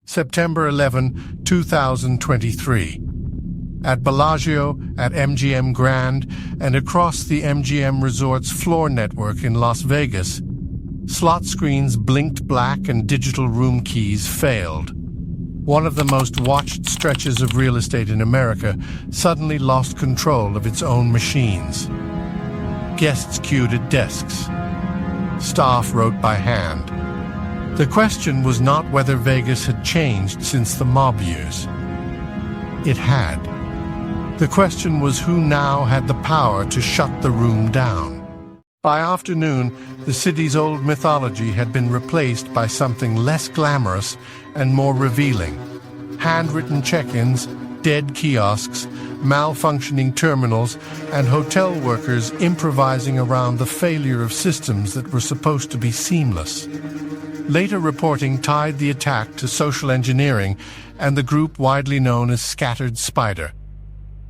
September 11, 2023. At Bellagio, at MGM Grand, and across the MGM Resort's floor network in Las Vegas, slot screens blinked black and digital room keys failed. One of the most watched stretches of real estate in America suddenly lost control of its own machines. Guests queued at desks. Staff wrote by hand. The question was not whether Vegas had changed since the mob years. It had. The question was who now had the power to shut the room down. By afternoon, the city's old mythology had been replaced by something less glamorous and more revealing. Handwritten check-ins, dead kiosks, malfunctioning terminals, and hotel workers improvising around the failure of systems that were supposed to be seamless. Later reporting tied the attack to social engineering and the group widely known as Scattered Spider.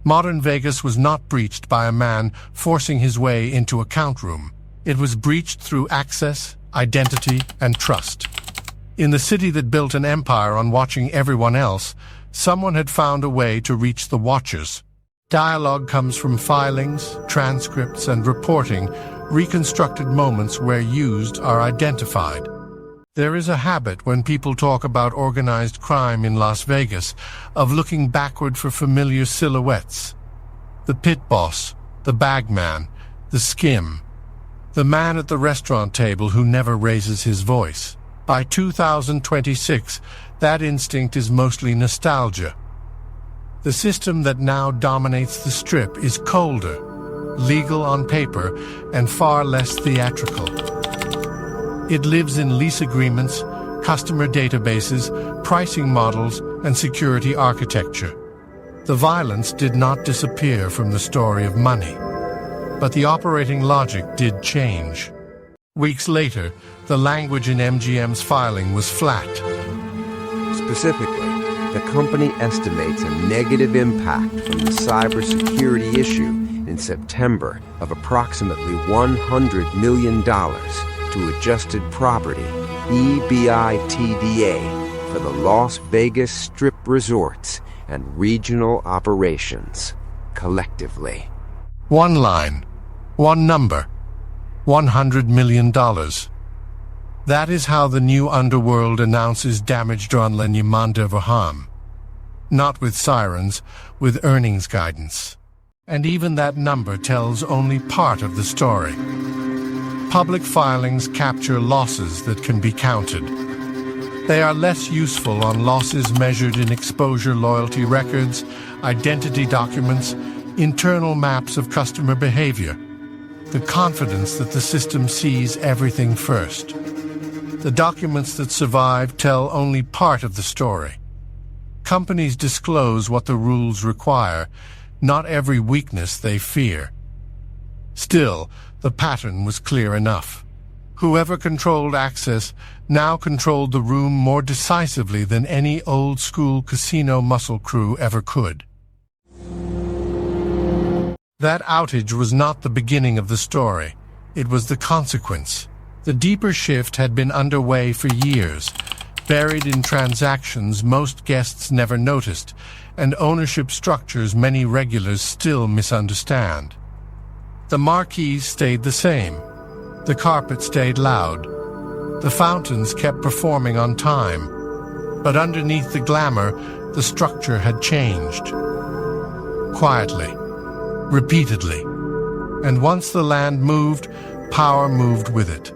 Modern Vegas was not breached by a man forcing his way into a count room. It was breached through access, identity, and trust. In the city that built an empire on watching everyone else, someone had found a way to reach the watchers. Dialogue comes from filings, transcripts, and reporting, reconstructed moments where used are identified. There is a habit when people talk about organized crime in Las Vegas of looking backward for familiar silhouettes. The pit boss, the bagman, the skim, the man at the restaurant table who never raises his voice. By 2026, that instinct is mostly nostalgia. The system that now dominates the Strip is colder, legal on paper, and far less theatrical. It lives in lease agreements, customer databases, pricing models, and security architecture. The violence did not disappear from the story of money, but the operating logic did change. Weeks later, the language in MGM's filing was flat. Specifically, the company estimates a negative impact from the cybersecurity issue in September of approximately $100 million to adjusted property, EBITDA, for the Las Vegas Strip resorts and regional operations, collectively. One line, one number, $100 million. That is how the new underworld announces damage on Lenyamanda Vaham. Not with sirens, with earnings guidance. And even that number tells only part of the story. Public filings capture losses that can be counted. They are less useful on losses measured in exposure loyalty records, identity documents, internal maps of customer behavior. The confidence that the system sees everything first. The documents that survive tell only part of the story. Companies disclose what the rules require, not every weakness they fear. Still, the pattern was clear enough. Whoever controlled access now controlled the room more decisively than any old-school casino muscle crew ever could. That outage was not the beginning of the story. It was the consequence. The deeper shift had been underway for years, buried in transactions most guests never noticed, and ownership structures many regulars still misunderstand. The marquees stayed the same. The carpet stayed loud. The fountains kept performing on time. But underneath the glamour, the structure had changed. Quietly, repeatedly. And once the land moved, power moved with it.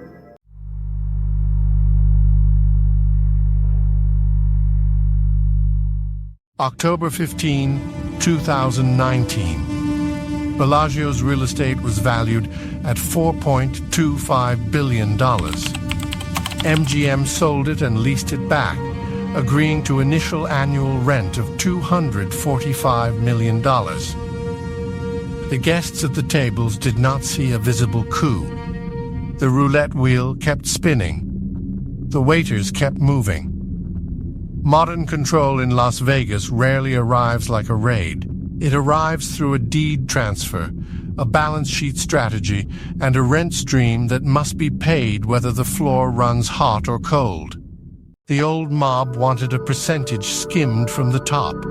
October 15, 2019. Bellagio's real estate was valued at $4.25 billion. MGM sold it and leased it back, agreeing to initial annual rent of $245 million. The guests at the tables did not see a visible coup. The roulette wheel kept spinning. The waiters kept moving. Modern control in Las Vegas rarely arrives like a raid. It arrives through a deed transfer, a balance sheet strategy, and a rent stream that must be paid whether the floor runs hot or cold. The old mob wanted a percentage skimmed from the top.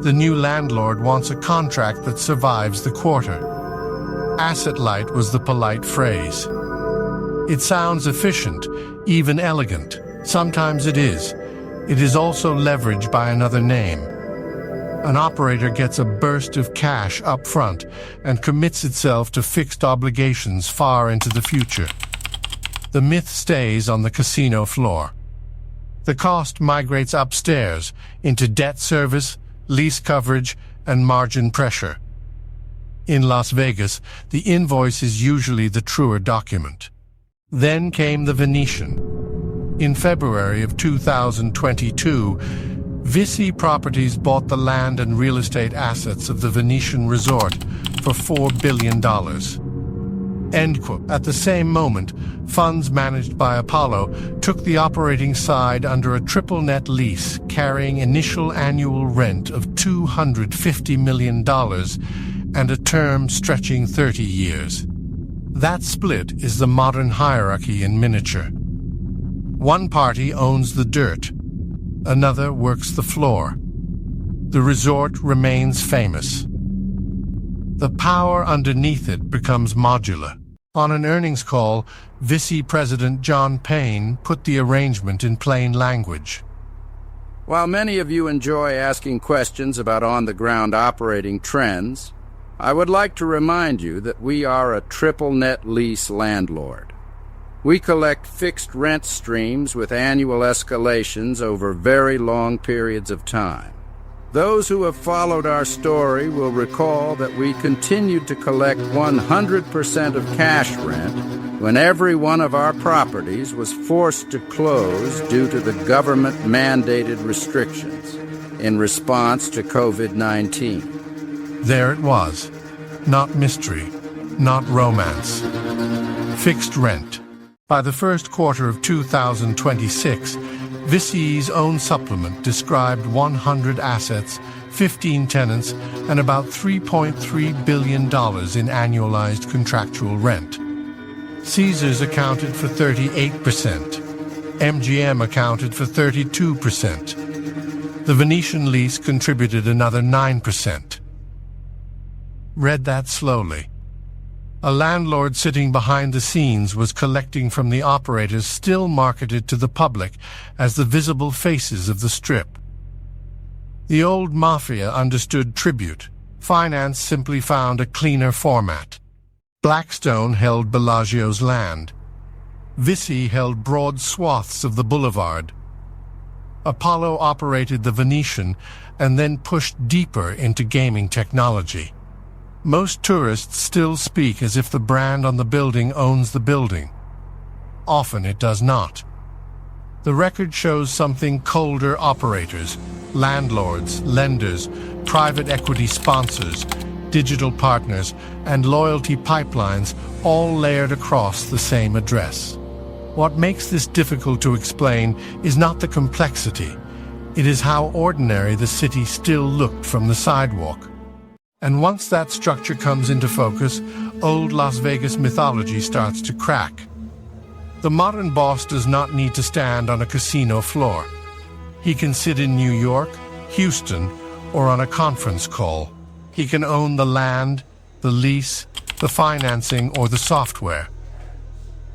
The new landlord wants a contract that survives the quarter. Asset light was the polite phrase. It sounds efficient, even elegant. Sometimes it is. It is also leveraged by another name. An operator gets a burst of cash up front and commits itself to fixed obligations far into the future. The myth stays on the casino floor. The cost migrates upstairs into debt service, lease coverage, and margin pressure. In Las Vegas, the invoice is usually the truer document. Then came the Venetian. In February of 2022, Vissi Properties bought the land and real estate assets of the Venetian resort for $4 billion. End quote. At the same moment, funds managed by Apollo took the operating side under a triple net lease carrying initial annual rent of $250 million and a term stretching 30 years. That split is the modern hierarchy in miniature. One party owns the dirt, another works the floor. The resort remains famous. The power underneath it becomes modular. On an earnings call, Vissi President John Payne put the arrangement in plain language. While many of you enjoy asking questions about on-the-ground operating trends, I would like to remind you that we are a triple net lease landlord. We collect fixed rent streams with annual escalations over very long periods of time. Those who have followed our story will recall that we continued to collect 100% of cash rent when every one of our properties was forced to close due to the government-mandated restrictions in response to COVID-19. There it was. Not mystery, not romance. Fixed rent. By the first quarter of 2026, Vissi's own supplement described 100 assets, 15 tenants, and about $3.3 billion in annualized contractual rent. Caesars accounted for 38%. MGM accounted for 32%. The Venetian lease contributed another 9%. Read that slowly. A landlord sitting behind the scenes was collecting from the operators still marketed to the public as the visible faces of the Strip. The old mafia understood tribute. Finance simply found a cleaner format. Blackstone held Bellagio's land. Vissi held broad swaths of the boulevard. Apollo operated the Venetian and then pushed deeper into gaming technology. Most tourists still speak as if the brand on the building owns the building. Often it does not. The record shows something colder: operators, landlords, lenders, private equity sponsors, digital partners, and loyalty pipelines all layered across the same address. What makes this difficult to explain is not the complexity. It is how ordinary the city still looked from the sidewalk. And once that structure comes into focus, old Las Vegas mythology starts to crack. The modern boss does not need to stand on a casino floor. He can sit in New York, Houston, or on a conference call. He can own the land, the lease, the financing, or the software.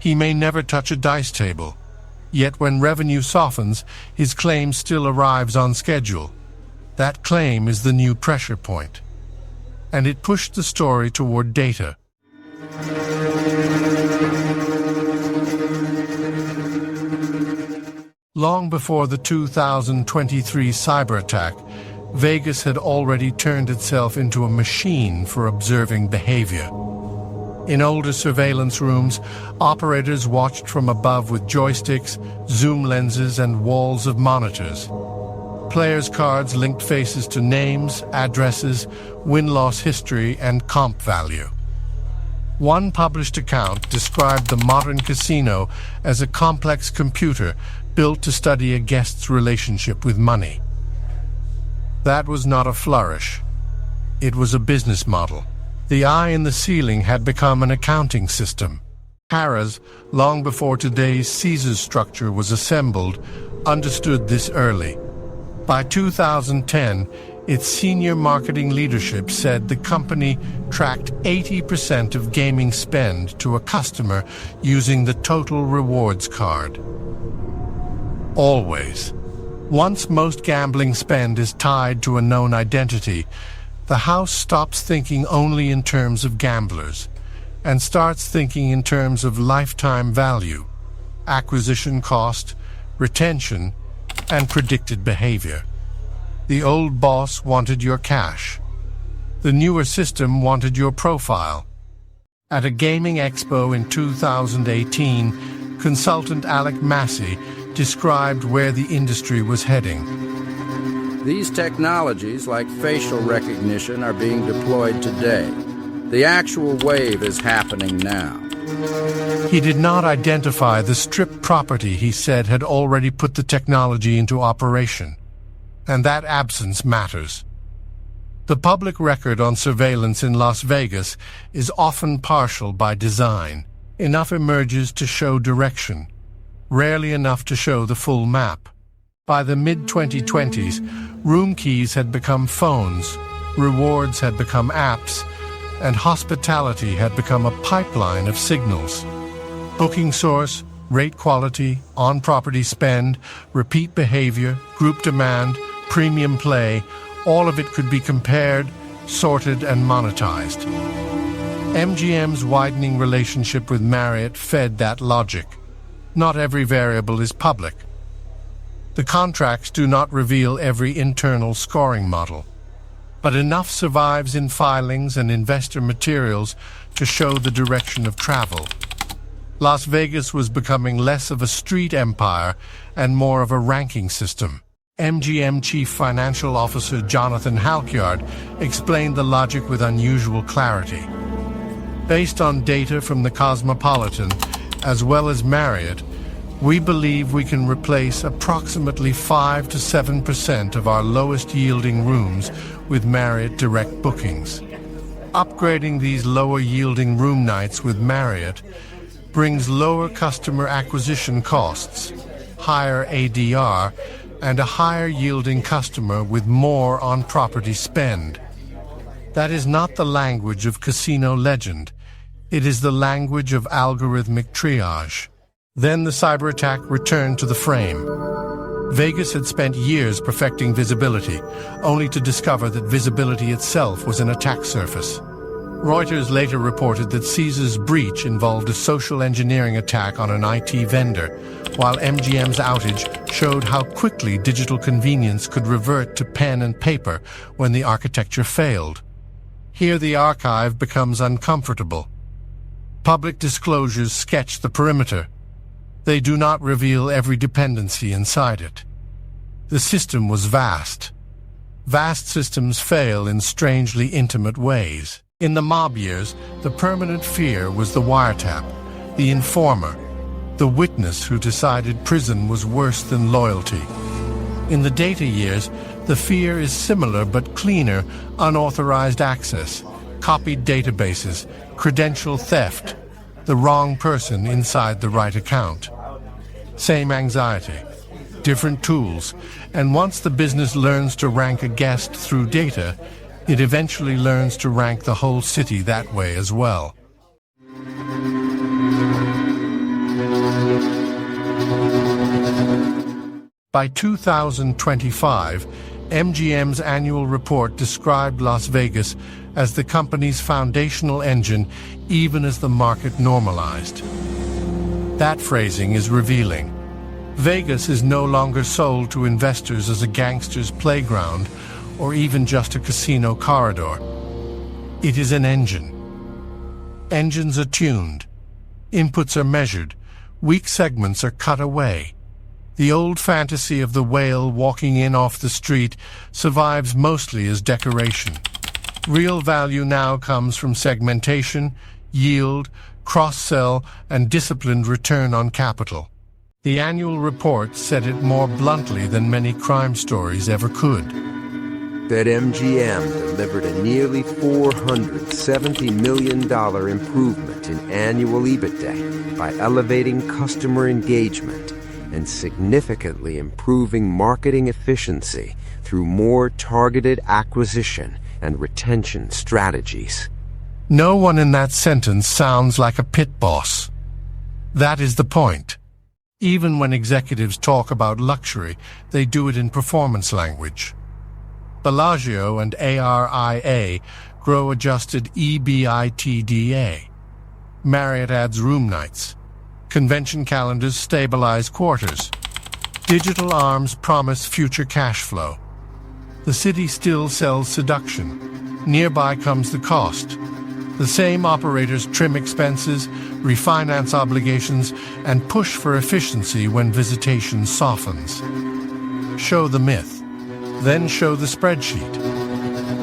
He may never touch a dice table, yet when revenue softens, his claim still arrives on schedule. That claim is the new pressure point. And it pushed the story toward data. Long before the 2023 cyberattack, Vegas had already turned itself into a machine for observing behavior. In older surveillance rooms, operators watched from above with joysticks, zoom lenses, and walls of monitors. Players' cards linked faces to names, addresses, win-loss history, and comp value. One published account described the modern casino as a complex computer built to study a guest's relationship with money. That was not a flourish. It was a business model. The eye in the ceiling had become an accounting system. Harrah's, long before today's Caesars structure was assembled, understood this early. By 2010, its senior marketing leadership said the company tracked 80% of gaming spend to a customer using the total rewards card. Always. Once most gambling spend is tied to a known identity, the house stops thinking only in terms of gamblers and starts thinking in terms of lifetime value, acquisition cost, retention, and predicted behavior. The old boss wanted your cash. The newer system wanted your profile. At a gaming expo in 2018, consultant Alec Massey described where the industry was heading. These technologies, like facial recognition, are being deployed today. The actual wave is happening now. He did not identify the stripped property he said had already put the technology into operation. And that absence matters. The public record on surveillance in Las Vegas is often partial by design. Enough emerges to show direction, rarely enough to show the full map. By the mid-2020s, room keys had become phones, rewards had become apps, and hospitality had become a pipeline of signals. Booking source, rate quality, on-property spend, repeat behavior, group demand, premium play, all of it could be compared, sorted, and monetized. MGM's widening relationship with Marriott fed that logic. Not every variable is public. The contracts do not reveal every internal scoring model, but enough survives in filings and investor materials to show the direction of travel. Las Vegas was becoming less of a street empire and more of a ranking system. MGM Chief Financial Officer Jonathan Halkyard explained the logic with unusual clarity. Based on data from the Cosmopolitan, as well as Marriott, we believe we can replace approximately 5 to 7% of our lowest-yielding rooms with Marriott direct bookings. Upgrading these lower-yielding room nights with Marriott brings lower customer acquisition costs, higher ADR, and a higher-yielding customer with more on-property spend. That is not the language of casino legend. It is the language of algorithmic triage. Then the cyberattack returned to the frame. Vegas had spent years perfecting visibility, only to discover that visibility itself was an attack surface. Reuters later reported that Caesars' breach involved a social engineering attack on an IT vendor, while MGM's outage showed how quickly digital convenience could revert to pen and paper when the architecture failed. Here the archive becomes uncomfortable. Public disclosures sketch the perimeter. They do not reveal every dependency inside it. The system was vast. Vast systems fail in strangely intimate ways. In the mob years, the permanent fear was the wiretap, the informer, the witness who decided prison was worse than loyalty. In the data years, the fear is similar but cleaner: unauthorized access, copied databases, credential theft, the wrong person inside the right account. Same anxiety, different tools, and once the business learns to rank a guest through data, it eventually learns to rank the whole city that way as well. By 2025, MGM's annual report described Las Vegas as the company's foundational engine, even as the market normalized. That phrasing is revealing. Vegas is no longer sold to investors as a gangster's playground or even just a casino corridor. It is an engine. Engines are tuned. Inputs are measured. Weak segments are cut away. The old fantasy of the whale walking in off the street survives mostly as decoration. Real value now comes from segmentation, yield, cross-sell, and disciplined return on capital. The annual report said it more bluntly than many crime stories ever could. That MGM delivered a nearly $470 million improvement in annual EBITDA by elevating customer engagement, and significantly improving marketing efficiency through more targeted acquisition and retention strategies. No one in that sentence sounds like a pit boss. That is the point. Even when executives talk about luxury, they do it in performance language. Bellagio and ARIA grow adjusted EBITDA. Marriott adds room nights. Convention calendars stabilize quarters. Digital arms promise future cash flow. The city still sells seduction. Nearby comes the cost. The same operators trim expenses, refinance obligations, and push for efficiency when visitation softens. Show the myth, then show the spreadsheet.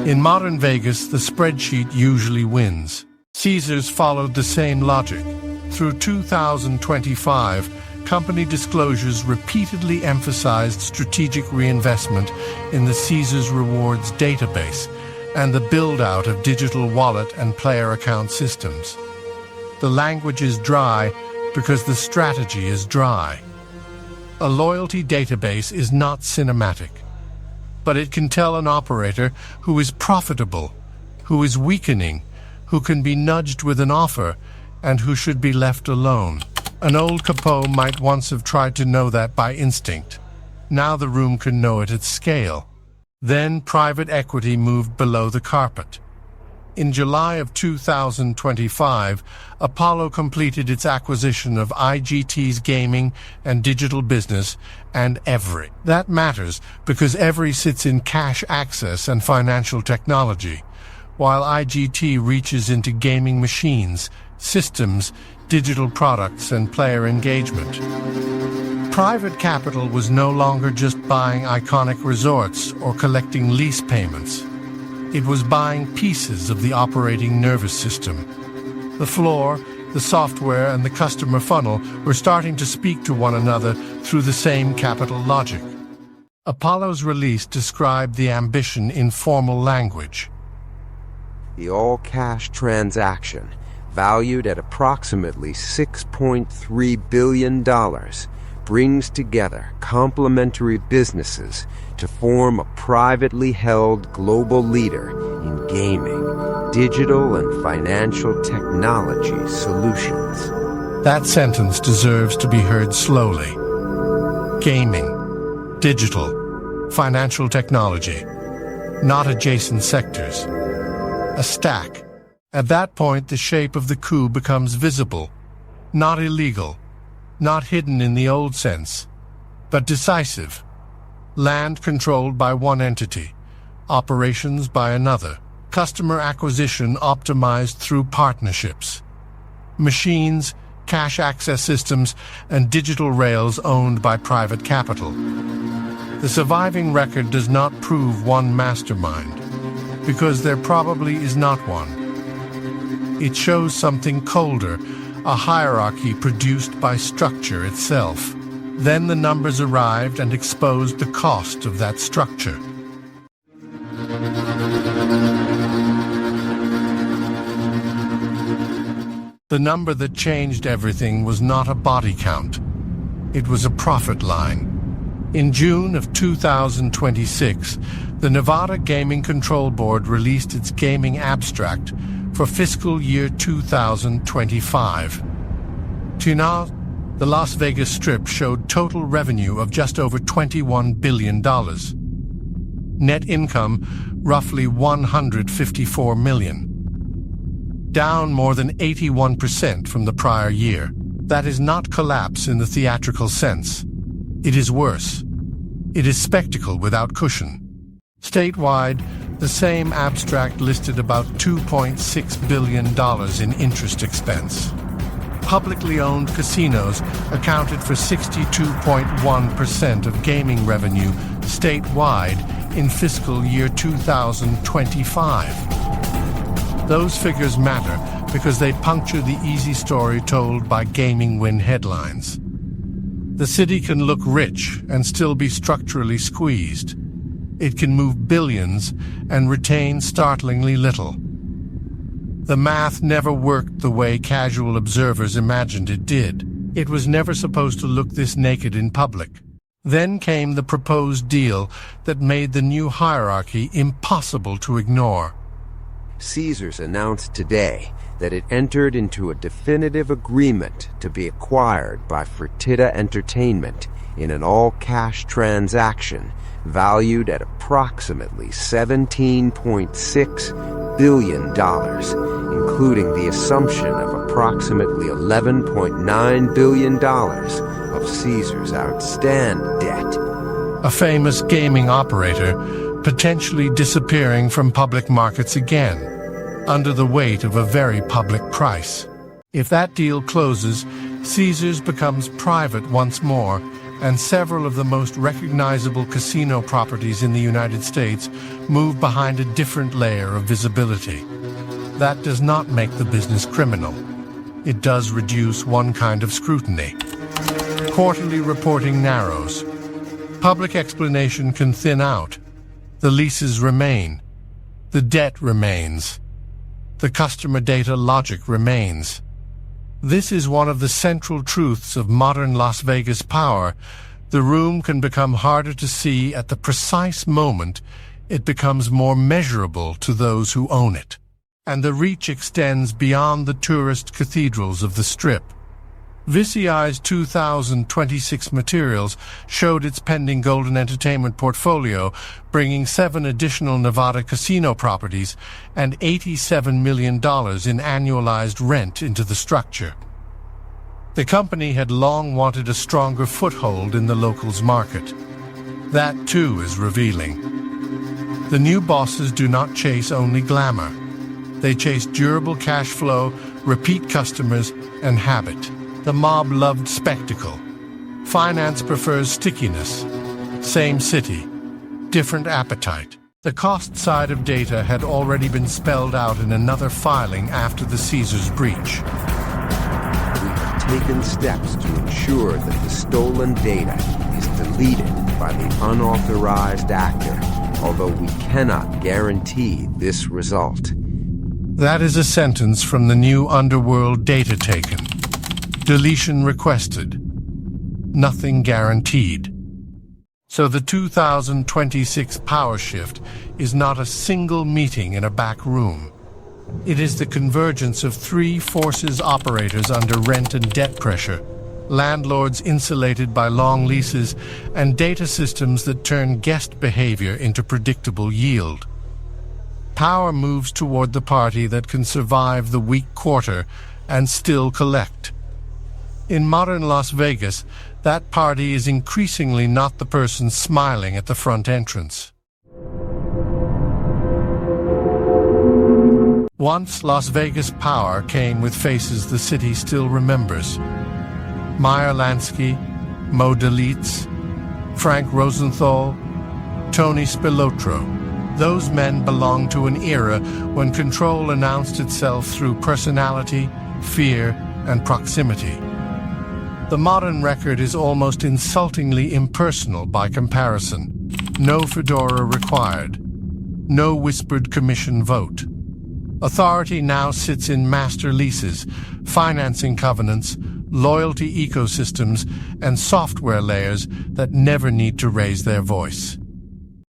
In modern Vegas, the spreadsheet usually wins. Caesars followed the same logic. Through 2025, company disclosures repeatedly emphasized strategic reinvestment in the Caesars Rewards database and the build-out of digital wallet and player account systems. The language is dry because the strategy is dry. A loyalty database is not cinematic, but it can tell an operator who is profitable, who is weakening, who can be nudged with an offer, and who should be left alone. An old Capot might once have tried to know that by instinct. Now the room can know it at scale. Then private equity moved below the carpet. In July of 2025, Apollo completed its acquisition of IGT's gaming and digital business and Evry. That matters because Evry sits in cash access and financial technology, while IGT reaches into gaming machines, systems, digital products, and player engagement. Private capital was no longer just buying iconic resorts or collecting lease payments. It was buying pieces of the operating nervous system. The floor, the software, and the customer funnel were starting to speak to one another through the same capital logic. Apollo's release described the ambition in formal language. The all-cash transaction, valued at approximately $6.3 billion, brings together complementary businesses to form a privately held global leader in gaming, digital and financial technology solutions. That sentence deserves to be heard slowly. Gaming, digital, financial technology, not adjacent sectors. A stack. At that point, the shape of the coup becomes visible, not illegal, not hidden in the old sense, but decisive. Land controlled by one entity, operations by another, customer acquisition optimized through partnerships, machines, cash access systems, and digital rails owned by private capital. The surviving record does not prove one mastermind, because there probably is not one. It shows something colder, a hierarchy produced by structure itself. Then the numbers arrived and exposed the cost of that structure. The number that changed everything was not a body count. It was a profit line. In June of 2026, the Nevada Gaming Control Board released its gaming abstract for fiscal year 2025. Tonight, the Las Vegas Strip showed total revenue of just over $21 billion. Net income, roughly $154 million. Down more than 81% from the prior year. That is not collapse in the theatrical sense. It is worse. It is spectacle without cushion. Statewide, the same abstract listed about $2.6 billion in interest expense. Publicly owned casinos accounted for 62.1% of gaming revenue statewide in fiscal year 2025. Those figures matter because they puncture the easy story told by gaming win headlines. The city can look rich and still be structurally squeezed. It can move billions and retain startlingly little. The math never worked the way casual observers imagined it did. It was never supposed to look this naked in public. Then came the proposed deal that made the new hierarchy impossible to ignore. Caesars announced today that it entered into a definitive agreement to be acquired by Fertitta Entertainment in an all-cash transaction valued at approximately $17.6 billion, including the assumption of approximately $11.9 billion of Caesars' outstanding debt. A famous gaming operator potentially disappearing from public markets again, under the weight of a very public price. If that deal closes, Caesars becomes private once more, and several of the most recognizable casino properties in the United States move behind a different layer of visibility. That does not make the business criminal. It does reduce one kind of scrutiny. Quarterly reporting narrows. Public explanation can thin out. The leases remain. The debt remains. The customer data logic remains. This is one of the central truths of modern Las Vegas power. The room can become harder to see at the precise moment it becomes more measurable to those who own it. And the reach extends beyond the tourist cathedrals of the Strip. VCI's 2026 materials showed its pending Golden Entertainment portfolio, bringing 7 additional Nevada casino properties and $87 million in annualized rent into the structure. The company had long wanted a stronger foothold in the locals market. That, too, is revealing. The new bosses do not chase only glamour. They chase durable cash flow, repeat customers, and habit. The mob loved spectacle. Finance prefers stickiness. Same city, different appetite. The cost side of data had already been spelled out in another filing after the Caesars breach. We have taken steps to ensure that the stolen data is deleted by the unauthorized actor, although we cannot guarantee this result. That is a sentence from the new underworld data taken. Deletion requested. Nothing guaranteed. So the 2026 power shift is not a single meeting in a back room. It is the convergence of 3 forces operators under rent and debt pressure, landlords insulated by long leases, and data systems that turn guest behavior into predictable yield. Power moves toward the party that can survive the weak quarter and still collect. In modern Las Vegas, that party is increasingly not the person smiling at the front entrance. Once, Las Vegas power came with faces the city still remembers. Meyer Lansky, Mo Dalitz, Frank Rosenthal, Tony Spilotro. Those men belonged to an era when control announced itself through personality, fear, and proximity. The modern record is almost insultingly impersonal by comparison. No fedora required. No whispered commission vote. Authority now sits in master leases, financing covenants, loyalty ecosystems, and software layers that never need to raise their voice.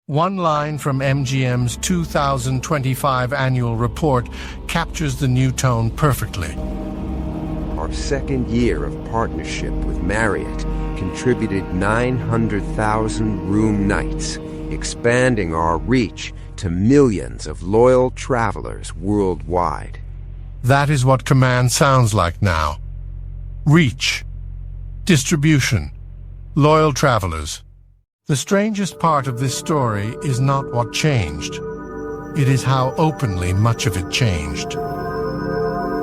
One line from MGM's 2025 annual report captures the new tone perfectly. Our second year of partnership with Marriott contributed 900,000 room nights, expanding our reach to millions of loyal travelers worldwide. That is what command sounds like now. Reach, distribution, loyal travelers. The strangest part of this story is not what changed. It is how openly much of it changed.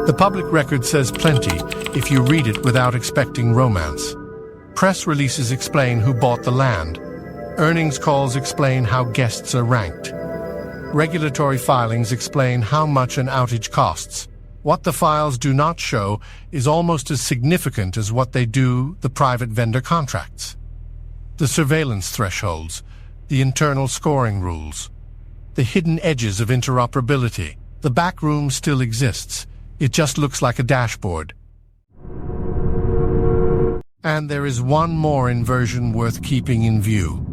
The public record says plenty if you read it without expecting romance. Press releases explain who bought the land. Earnings calls explain how guests are ranked. Regulatory filings explain how much an outage costs. What the files do not show is almost as significant as what they do the private vendor contracts. The surveillance thresholds, the internal scoring rules, the hidden edges of interoperability. The back room still exists. It just looks like a dashboard. And there is one more inversion worth keeping in view.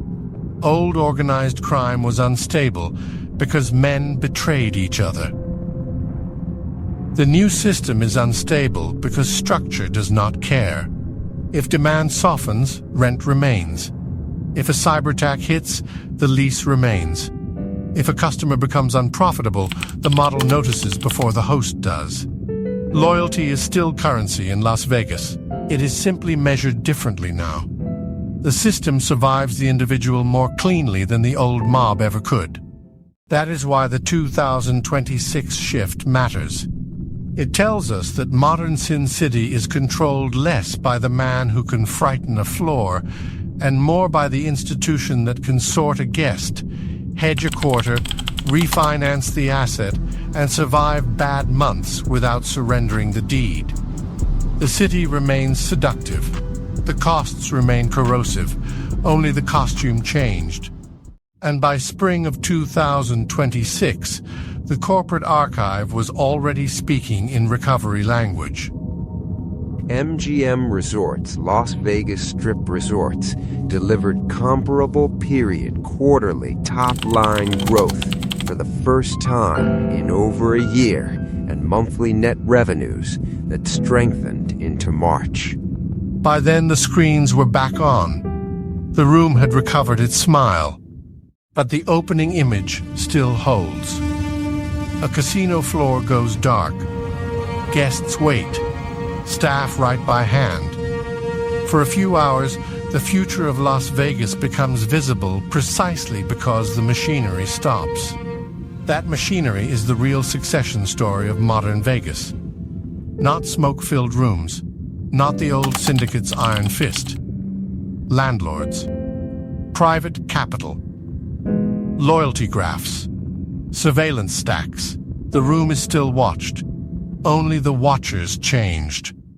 Old organized crime was unstable because men betrayed each other. The new system is unstable because structure does not care. If demand softens, rent remains. If a cyberattack hits, the lease remains. If a customer becomes unprofitable, the model notices before the host does. Loyalty is still currency in Las Vegas. It is simply measured differently now. The system survives the individual more cleanly than the old mob ever could. That is why the 2026 shift matters. It tells us that modern Sin City is controlled less by the man who can frighten a floor and more by the institution that can sort a guest, hedge a quarter, refinance the asset, and survive bad months without surrendering the deed. The city remains seductive. The costs remain corrosive. Only the costume changed. And by spring of 2026, the corporate archive was already speaking in recovery language. MGM Resorts, Las Vegas Strip Resorts, delivered comparable period quarterly top-line growth for the first time in over a year, and monthly net revenues that strengthened into March. By then, the screens were back on. The room had recovered its smile. But the opening image still holds. A casino floor goes dark. Guests wait. Staff write by hand. For a few hours, the future of Las Vegas becomes visible precisely because the machinery stops. That machinery is the real succession story of modern Vegas. Not smoke-filled rooms. Not the old syndicate's iron fist. Landlords. Private capital. Loyalty graphs. Surveillance stacks. The room is still watched. Only the watchers changed.